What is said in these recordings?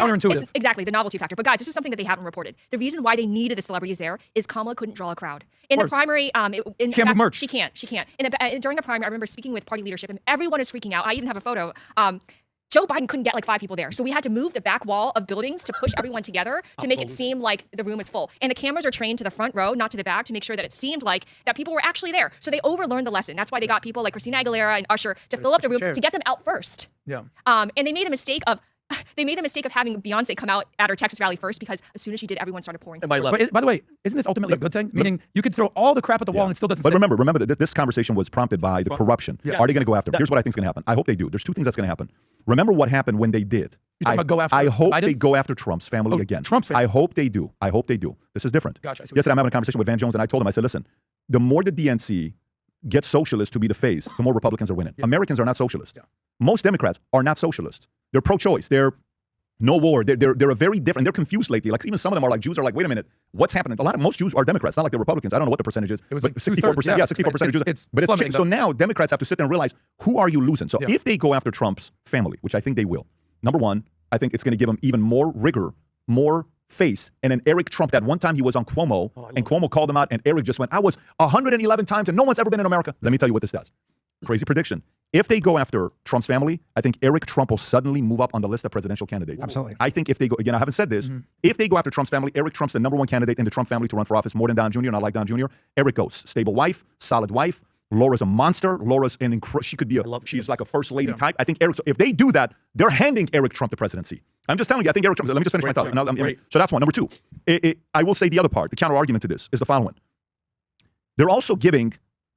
counterintuitive. Exactly, the novelty factor. But guys, this is something that they haven't reported. The reason why they needed the celebrities there is Kamala couldn't draw a crowd. In the primary, she can't move merch. She can't. During the primary, I remember speaking with party leadership, and everyone is freaking out. I even have a photo. Joe Biden couldn't get like 5 people there. So we had to move the back wall of buildings to push everyone together to make it seem like the room is full. And the cameras are trained to the front row, not to the back, to make sure that it seemed like that people were actually there. So they overlearned the lesson. That's why they got people like Christina Aguilera and Usher to fill up the room to get them out first. Yeah. And they made the mistake of having Beyonce come out at her Texas rally first, because as soon as she did, everyone started pouring. By the way, isn't this ultimately a good thing? Meaning you could throw all the crap at the wall and it still doesn't. But remember that this conversation was prompted by the corruption. Yeah. Are they going to go after him? Here's what I think is going to happen. I hope they do. There's 2 things that's going to happen. Remember what happened when they did. You're talking about go after I hope Biden's? they go after Trump's family again. Trump's family. I hope they do. I hope they do. This is different. Gotcha. Yesterday I'm having a conversation with Van Jones, and I told him, I said, listen, the more the DNC gets socialists to be the face, the more Republicans are winning. Yeah. Americans are not socialists. Yeah. Most Democrats are not socialists. They're pro-choice. They're no war. They're a very different. They're confused lately. Like even some of them are like Jews are like, wait a minute, what's happening? Most Jews are Democrats, not like they're Republicans. I don't know what the percentage is. It was like 64%. Yeah, 64% of Jews. But it's so now Democrats have to sit there and realize, who are you losing? So if they go after Trump's family, which I think they will, number one, I think it's going to give them even more rigor, more face. And then Eric Trump, that one time he was on Cuomo, and Cuomo called him out, and Eric just went, I was 111 times, and no one's ever been in America. Let me tell you what this does. Crazy prediction. If they go after Trump's family, I think Eric Trump will suddenly move up on the list of presidential candidates. Absolutely. I think if they go, again, I haven't said this, if they go after Trump's family, Eric Trump's the #1 candidate in the Trump family to run for office, more than Don Jr., and I like Don Jr. Eric goes. Stable wife, solid wife. Laura's a monster. Laura's she could be she's like a first lady type. I think Eric, if they do that, they're handing Eric Trump the presidency. I'm just telling you, I think Eric Trump, let me just finish my thoughts. So that's one. Number 2, I will say the other part, the counter argument to this is the following. They're also giving,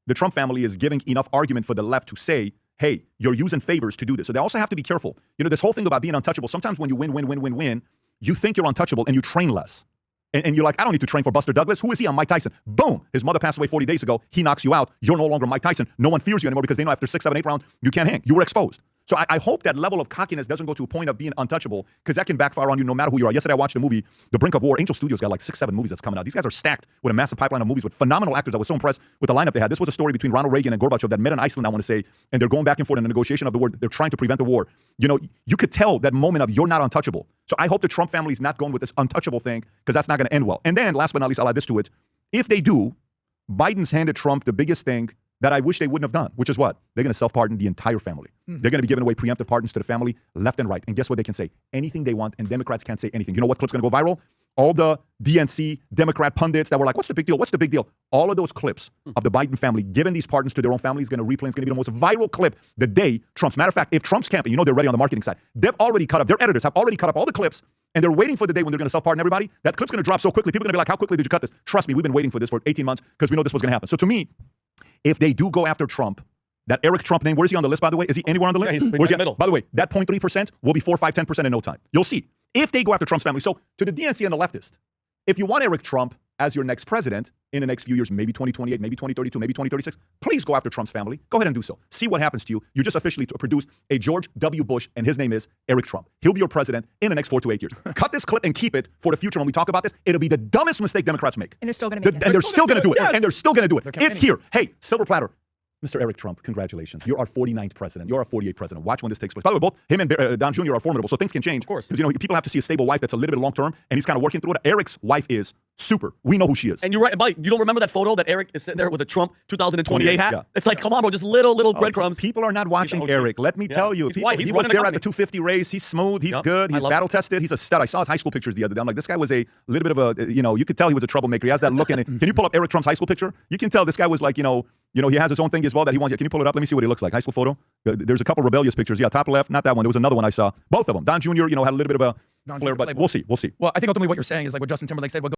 the Trump family is giving enough argument for the left to say, hey, you're using favors to do this. So they also have to be careful. You know, this whole thing about being untouchable, sometimes when you win, you think you're untouchable and you train less. And you're like, I don't need to train for Buster Douglas. Who is he? I'm Mike Tyson. Boom. His mother passed away 40 days ago. He knocks you out. You're no longer Mike Tyson. No one fears you anymore because they know after 6, 7, 8 rounds, you can't hang. You were exposed. So I hope that level of cockiness doesn't go to a point of being untouchable, because that can backfire on you no matter who you are. Yesterday, I watched the movie, The Brink of War. Angel Studios got like 6, 7 movies that's coming out. These guys are stacked with a massive pipeline of movies with phenomenal actors. I was so impressed with the lineup they had. This was a story between Ronald Reagan and Gorbachev that met in Iceland, I want to say, and they're going back and forth in the negotiation of the war. They're trying to prevent the war. You know, you could tell that moment of you're not untouchable. So I hope the Trump family is not going with this untouchable thing, because that's not going to end well. And then, last but not least, I'll add this to it. If they do, Biden's handed Trump the biggest thing that I wish they wouldn't have done, which is what? They're going to self-pardon the entire family. They're going to be giving away preemptive pardons to the family left and right. And guess what? They can say anything they want, and Democrats can't say anything. You know what clip's going to go viral? All the DNC Democrat pundits that were like, what's the big deal? What's the big deal? All of those clips of the Biden family giving these pardons to their own family is going to replay. It's going to be the most viral clip the day Trump's. Matter of fact, if Trump's campaign, you know they're ready on the marketing side. They've already cut up, their editors have already cut up all the clips, and they're waiting for the day when they're going to self-pardon everybody. That clip's going to drop so quickly. People are going to be like, how quickly did you cut this? Trust me, we've been waiting for this for 18 months because we know this was going to happen. So to me, if they do go after Trump, that Eric Trump name, where is he on the list, by the way? Is he anywhere on the list? Yeah, he's in the middle. By the way, that 0.3% will be 4, 5, 10% in no time. You'll see. If they go after Trump's family. So to the DNC and the leftist, if you want Eric Trump as your next president in the next few years, maybe 2028, maybe 2032, maybe 2036, please go after Trump's family. Go ahead and do so. See what happens to you. You just officially produced a George W. Bush, and his name is Eric Trump. He'll be your president in the next 4 to 8 years. Cut this clip and keep it for the future when we talk about this. It'll be the dumbest mistake Democrats make. And they're still going to make it. And they're still going to do it. Yes. And they're still going to do it. It's here. Hey, silver platter. Mr. Eric Trump, congratulations. You're our 49th president. You're our 48th president. Watch when this takes place. By the way, both him and Don Jr. are formidable, so things can change. Of course. Because, you know, people have to see a stable wife that's a little bit long-term, and he's kind of working through it. Eric's wife is super. We know who she is. And you're right. But you don't remember that photo that Eric is sitting there with a Trump 2028 hat? Yeah. It's like, come on, bro, just little breadcrumbs. People are not watching Eric. Let me tell you. He's white. He was there at the 250 race. He's smooth. He's good. He's battle-tested. He's a stud. I saw his high school pictures the other day. I'm like, this guy was a little bit of a, you know, you could tell he was a troublemaker. He has that look in it. Can you pull up Eric Trump's high school picture? You can tell this guy was like, you know, he has his own thing as well that he wants. Can you pull it up? Let me see what he looks like. High school photo. There's a couple rebellious pictures. Yeah, top left. Not that one. There was another one I saw. Both of them. Don Jr., you know, had a little bit of a flair, but we'll see. We'll see. Well, I think ultimately what you're saying is like what Justin Timberlake said.